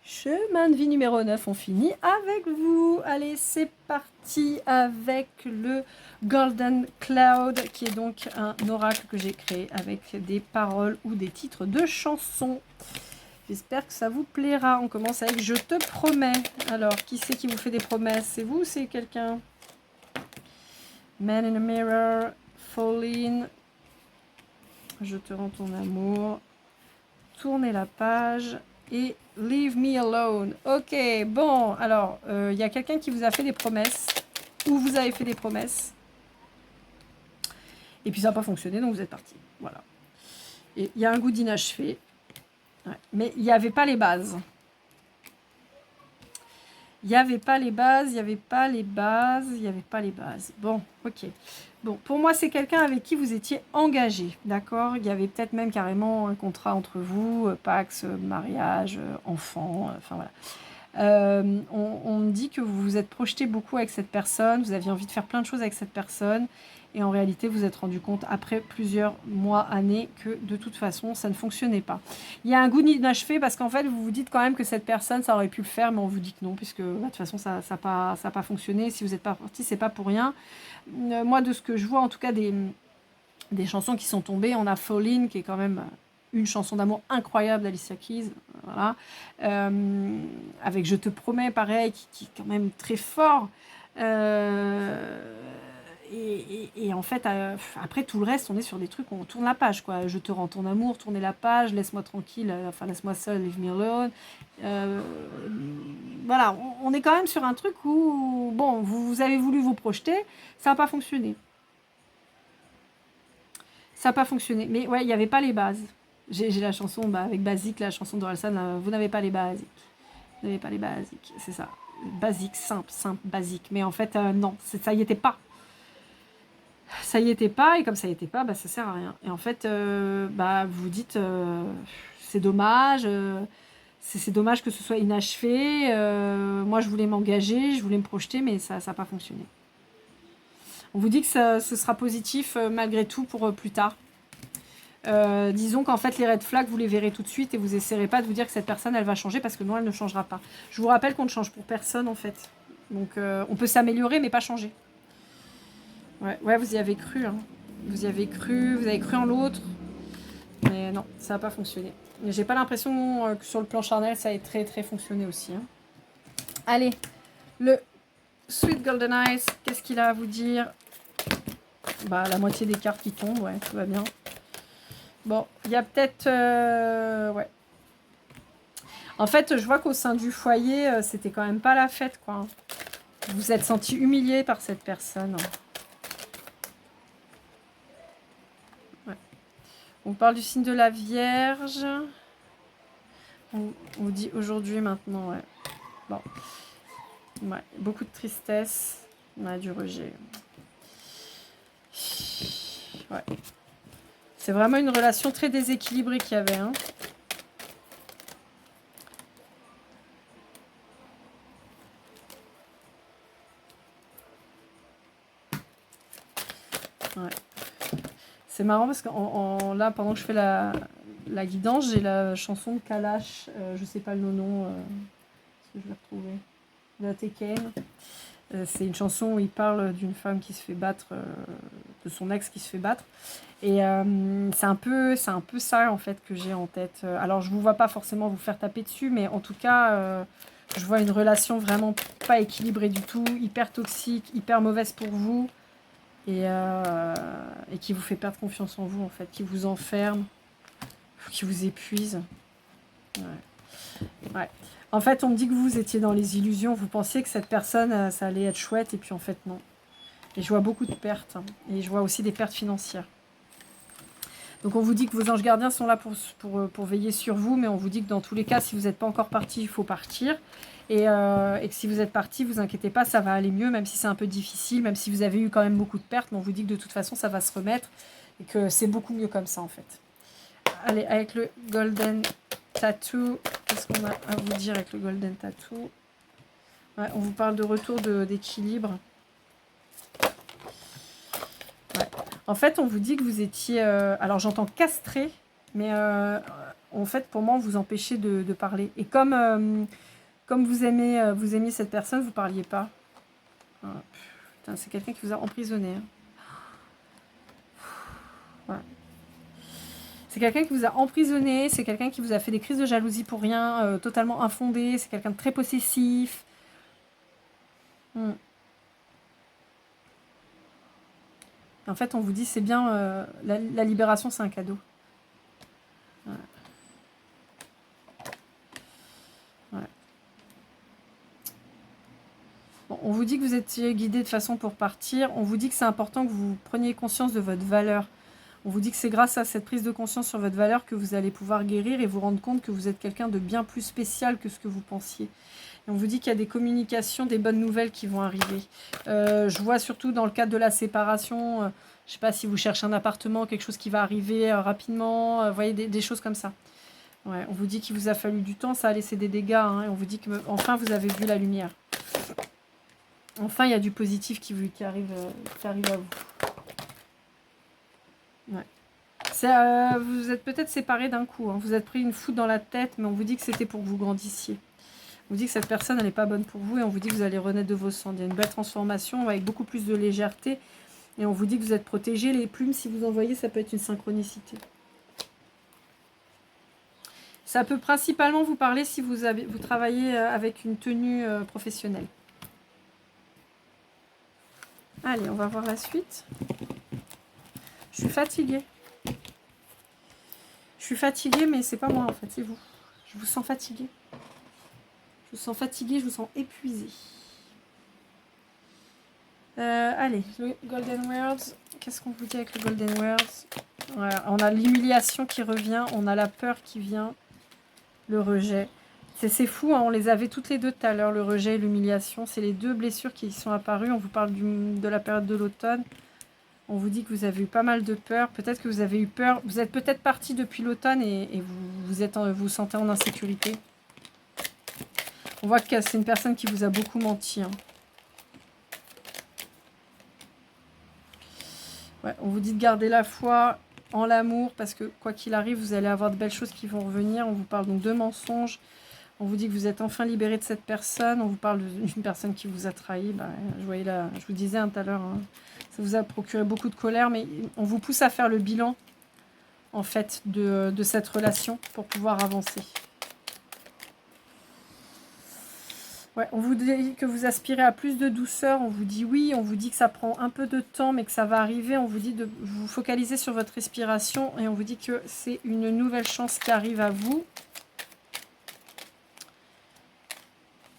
Chemin de vie numéro 9, on finit avec vous. Allez, c'est parti avec le Golden Cloud, qui est donc un oracle que j'ai créé avec des paroles ou des titres de chansons. J'espère que ça vous plaira. On commence avec « Je te promets ». Alors, qui c'est qui vous fait des promesses? C'est vous ou c'est quelqu'un? Man in a mirror, fall in. Je te rends ton amour. Tournez la page. Et leave me alone. Ok, bon, alors, il y a quelqu'un qui vous a fait des promesses, ou vous avez fait des promesses, et puis ça n'a pas fonctionné, donc vous êtes parti. Voilà. Et il y a un goût d'inachevé, ouais, mais il n'y avait pas les bases. Il n'y avait pas les bases, il n'y avait pas les bases, il n'y avait pas les bases. Bon, ok. Bon, pour moi, c'est quelqu'un avec qui vous étiez engagé, d'accord? Il y avait peut-être même carrément un contrat entre vous, Pax, mariage, enfant, enfin voilà. On me dit que vous vous êtes projeté beaucoup avec cette personne, vous aviez envie de faire plein de choses avec cette personne, et en réalité, vous vous êtes rendu compte, après plusieurs mois, années, que de toute façon, ça ne fonctionnait pas. Il y a un goût d'inachevé parce qu'en fait, vous vous dites quand même que cette personne, ça aurait pu le faire, mais on vous dit que non, puisque de toute façon, ça n'a pas fonctionné. Si vous n'êtes pas parti, c'est pas pour rien. Moi, de ce que je vois, en tout cas, des chansons qui sont tombées, on a Fall In, qui est quand même une chanson d'amour incroyable d'Alicia Keys, voilà. Avec Je te promets, pareil, qui est quand même très fort. Et en fait, après tout le reste, on est sur des trucs où on tourne la page, quoi. Je te rends ton amour, tournez la page, laisse-moi tranquille, enfin laisse-moi seul, leave me alone. Voilà, on est quand même sur un truc où, bon, vous avez voulu vous projeter, ça n'a pas fonctionné. Ça n'a pas fonctionné, mais ouais, il n'y avait pas les bases. J'ai la chanson avec Basique, la chanson d'Orelsan, vous n'avez pas les basiques. Vous n'avez pas les basiques, c'est ça. Basique, simple, basique. Mais en fait, non, ça y était pas. Ça y était pas, et comme ça y était pas, bah, ça sert à rien. Et en fait, vous vous dites, c'est dommage, c'est dommage que ce soit inachevé. Moi, je voulais m'engager, je voulais me projeter, mais ça n'a pas fonctionné. On vous dit que ce sera positif malgré tout pour plus tard. Disons qu'en fait, les red flags, vous les verrez tout de suite et vous essaierez pas de vous dire que cette personne, elle va changer parce que non, elle ne changera pas. Je vous rappelle qu'on ne change pour personne, en fait. Donc, on peut s'améliorer, mais pas changer. Ouais, vous y avez cru. Hein. Vous y avez cru, vous avez cru en l'autre. Mais non, ça n'a pas fonctionné. Mais j'ai pas l'impression que sur le plan charnel, ça ait très très fonctionné aussi. Hein. Allez, le Sweet Golden Eyes, qu'est-ce qu'il a à vous dire? Bah, la moitié des cartes qui tombent, ouais, tout va bien. Bon, il y a peut-être... ouais. En fait, je vois qu'au sein du foyer, c'était quand même pas la fête, quoi. Vous vous êtes senti humilié par cette personne. Ouais. On parle du signe de la Vierge. On vous dit aujourd'hui, maintenant, ouais. Bon. Ouais, beaucoup de tristesse. Ouais, du rejet. Ouais. C'est vraiment une relation très déséquilibrée qu'il y avait, hein. Ouais. C'est marrant parce que là, pendant que je fais la guidance, j'ai la chanson de Kalash, je sais pas le nom, est-ce que je vais retrouver, de Tekken. C'est une chanson où il parle d'une femme qui se fait battre, de son ex qui se fait battre. Et c'est un peu ça en fait que j'ai en tête. Alors je vous vois pas forcément vous faire taper dessus, mais en tout cas, je vois une relation vraiment pas équilibrée du tout, hyper toxique, hyper mauvaise pour vous. Et qui vous fait perdre confiance en vous, en fait, qui vous enferme, qui vous épuise. Ouais. En fait, on me dit que vous étiez dans les illusions, vous pensiez que cette personne, ça allait être chouette, et puis en fait, non. Et je vois beaucoup de pertes, hein, et je vois aussi des pertes financières. Donc on vous dit que vos anges gardiens sont là pour veiller sur vous, mais on vous dit que dans tous les cas, si vous n'êtes pas encore parti, il faut partir. Et que si vous êtes parti, vous inquiétez pas, ça va aller mieux, même si c'est un peu difficile, même si vous avez eu quand même beaucoup de pertes, mais on vous dit que de toute façon, ça va se remettre et que c'est beaucoup mieux comme ça, en fait. Allez, avec le Golden Tattoo, qu'est-ce qu'on a à vous dire avec le Golden Tattoo? Ouais, on vous parle de retour d'équilibre. Ouais. En fait, on vous dit que vous étiez... alors, j'entends castré, mais en fait, pour moi, vous empêchez de parler. Et comme vous aimiez cette personne, vous ne parliez pas. Ah, putain, c'est quelqu'un qui vous a emprisonné. Hein. Voilà. C'est quelqu'un qui vous a emprisonné, c'est quelqu'un qui vous a fait des crises de jalousie pour rien, totalement infondées, c'est quelqu'un de très possessif. Hmm. En fait, on vous dit, c'est bien, la libération, c'est un cadeau. Ouais. Ouais. Bon, on vous dit que vous étiez guidé de façon pour partir. On vous dit que c'est important que vous preniez conscience de votre valeur. On vous dit que c'est grâce à cette prise de conscience sur votre valeur que vous allez pouvoir guérir et vous rendre compte que vous êtes quelqu'un de bien plus spécial que ce que vous pensiez. Et on vous dit qu'il y a des communications, des bonnes nouvelles qui vont arriver. Je vois surtout dans le cadre de la séparation, je ne sais pas si vous cherchez un appartement, quelque chose qui va arriver rapidement, vous voyez, des choses comme ça. Ouais, on vous dit qu'il vous a fallu du temps, ça a laissé des dégâts, hein, et on vous dit que enfin vous avez vu la lumière. Enfin, il y a du positif qui arrive à vous. Ouais. Vous êtes peut-être séparés d'un coup, hein. Vous êtes pris une foudre dans la tête, mais on vous dit que c'était pour que vous grandissiez. On vous dit que cette personne, elle n'est pas bonne pour vous, et on vous dit que vous allez renaître de vos cendres. Il y a une belle transformation avec beaucoup plus de légèreté, et on vous dit que vous êtes protégés. Les plumes, si vous en voyez, ça peut être une synchronicité. Ça peut principalement vous parler si vous travaillez avec une tenue professionnelle. Allez, on va voir la suite. Je suis fatiguée. Je suis fatiguée, mais c'est pas moi en fait, c'est vous. Je vous sens fatiguée. Je vous sens fatiguée, je vous sens épuisée. Allez, le Golden Words. Qu'est-ce qu'on vous dit avec le Golden Words? Voilà, on a l'humiliation qui revient, on a la peur qui vient, le rejet. C'est fou, hein, on les avait toutes les deux tout à l'heure, le rejet et l'humiliation. C'est les deux blessures qui sont apparues. On vous parle de la période de l'automne. On vous dit que vous avez eu pas mal de peur. Peut-être que vous avez eu peur. Vous êtes peut-être parti depuis l'automne et vous sentez en insécurité. On voit que c'est une personne qui vous a beaucoup menti. Hein. Ouais, on vous dit de garder la foi en l'amour parce que quoi qu'il arrive, vous allez avoir de belles choses qui vont revenir. On vous parle donc de mensonges. On vous dit que vous êtes enfin libéré de cette personne. On vous parle d'une personne qui vous a trahi. Bah, je vous disais tout à l'heure, hein, ça vous a procuré beaucoup de colère, mais on vous pousse à faire le bilan en fait de cette relation pour pouvoir avancer. Ouais, on vous dit que vous aspirez à plus de douceur, on vous dit oui, on vous dit que ça prend un peu de temps mais que ça va arriver, on vous dit de vous focaliser sur votre respiration et on vous dit que c'est une nouvelle chance qui arrive à vous.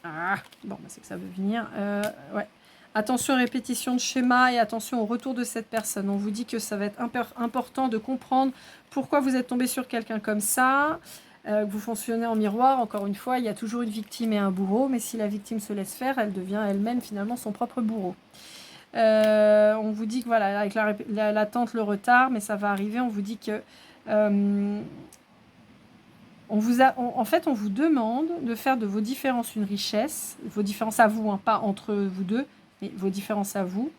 Ah, bon, bah c'est que ça veut venir. Ouais. Attention aux répétitions de schéma et attention au retour de cette personne. On vous dit que ça va être important de comprendre pourquoi vous êtes tombé sur quelqu'un comme ça, que vous fonctionnez en miroir. Encore une fois, il y a toujours une victime et un bourreau, mais si la victime se laisse faire, elle devient elle-même finalement son propre bourreau. On vous dit que voilà, avec l'attente, le retard, mais ça va arriver. On vous dit que... en fait, on vous demande de faire de vos différences une richesse, vos différences à vous, hein, pas entre vous deux, mais vos différences à vous.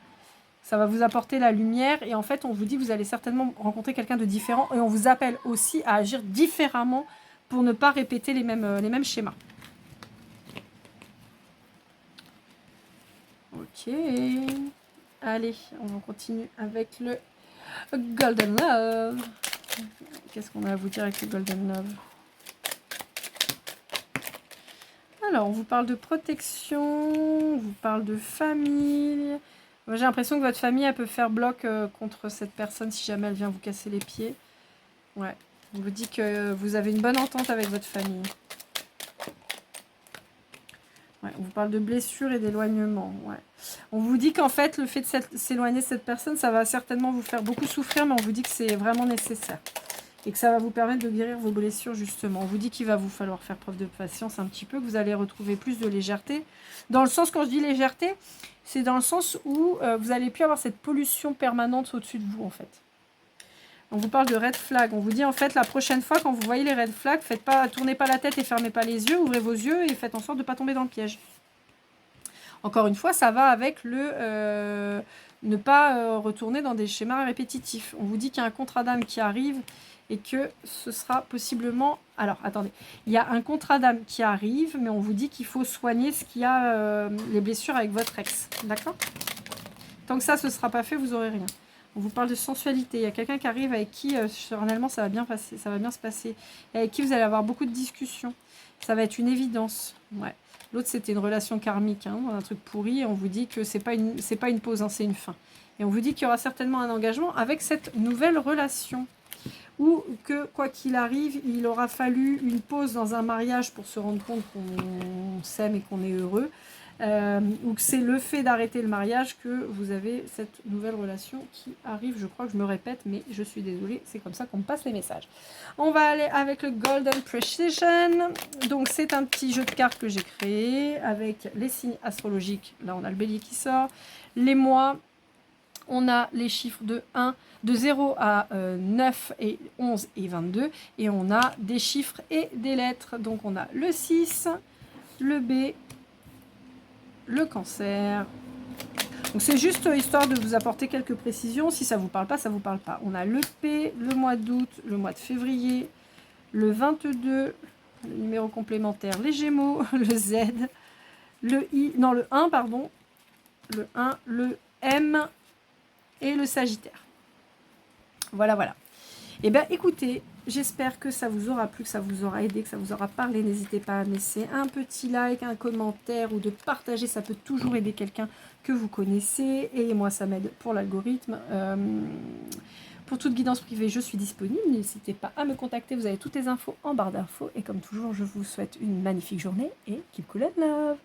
Ça va vous apporter la lumière et en fait, on vous dit que vous allez certainement rencontrer quelqu'un de différent et on vous appelle aussi à agir différemment pour ne pas répéter les mêmes schémas. Ok. Allez, on continue avec le Golden Love. Qu'est-ce qu'on a à vous dire avec le Golden Love? Alors, on vous parle de protection, on vous parle de famille. Moi, j'ai l'impression que votre famille, elle peut faire bloc contre cette personne si jamais elle vient vous casser les pieds. Ouais, on vous dit que vous avez une bonne entente avec votre famille. Ouais, on vous parle de blessures et d'éloignement. Ouais. On vous dit qu'en fait, le fait de s'éloigner de cette personne, ça va certainement vous faire beaucoup souffrir, mais on vous dit que c'est vraiment nécessaire. Et que ça va vous permettre de guérir vos blessures, justement. On vous dit qu'il va vous falloir faire preuve de patience un petit peu, que vous allez retrouver plus de légèreté. Dans le sens, quand je dis légèreté, c'est dans le sens où vous n'allez plus avoir cette pollution permanente au-dessus de vous, en fait. On vous parle de red flag. On vous dit, en fait, la prochaine fois, quand vous voyez les red flags, tournez pas la tête et fermez pas les yeux, ouvrez vos yeux et faites en sorte de ne pas tomber dans le piège. Encore une fois, ça va avec le ne pas retourner dans des schémas répétitifs. On vous dit qu'il y a un contrat d'âme qui arrive et que ce sera possiblement... Alors, attendez, il y a un contrat d'âme qui arrive, mais on vous dit qu'il faut soigner ce qu'il y a, les blessures avec votre ex, d'accord? Tant que ça, ce ne sera pas fait, vous n'aurez rien. On vous parle de sensualité. Il y a quelqu'un qui arrive avec qui, naturellement, ça va bien passer, ça va bien se passer. Et avec qui vous allez avoir beaucoup de discussions. Ça va être une évidence. Ouais. L'autre, c'était une relation karmique, hein, un truc pourri. Et on vous dit que c'est pas une pause, hein, c'est une fin. Et on vous dit qu'il y aura certainement un engagement avec cette nouvelle relation. Ou que, quoi qu'il arrive, il aura fallu une pause dans un mariage pour se rendre compte qu'on s'aime et qu'on est heureux. Ou que c'est le fait d'arrêter le mariage que vous avez cette nouvelle relation qui arrive. Je crois que je me répète, mais je suis désolée, c'est comme ça qu'on me passe les messages. On va aller avec le Golden Precision. Donc c'est un petit jeu de cartes que j'ai créé avec les signes astrologiques. Là on a le bélier qui sort, les mois, on a les chiffres de 0 à 9 et 11 et 22, et on a des chiffres et des lettres. Donc on a le 6, le B, le cancer. Donc c'est juste histoire de vous apporter quelques précisions. Si ça vous parle pas, ça vous parle pas. On a le P, le mois d'août, le mois de février, le 22, le numéro complémentaire, les Gémeaux, le Z, le I, non le 1 pardon, le 1, le M et le Sagittaire. Voilà, voilà. Eh bien, écoutez, j'espère que ça vous aura plu, que ça vous aura aidé, que ça vous aura parlé. N'hésitez pas à laisser un petit like, un commentaire ou de partager. Ça peut toujours aider quelqu'un que vous connaissez. Et moi, ça m'aide pour l'algorithme. Pour toute guidance privée, je suis disponible. N'hésitez pas à me contacter. Vous avez toutes les infos en barre d'infos. Et comme toujours, je vous souhaite une magnifique journée et keep cool and love.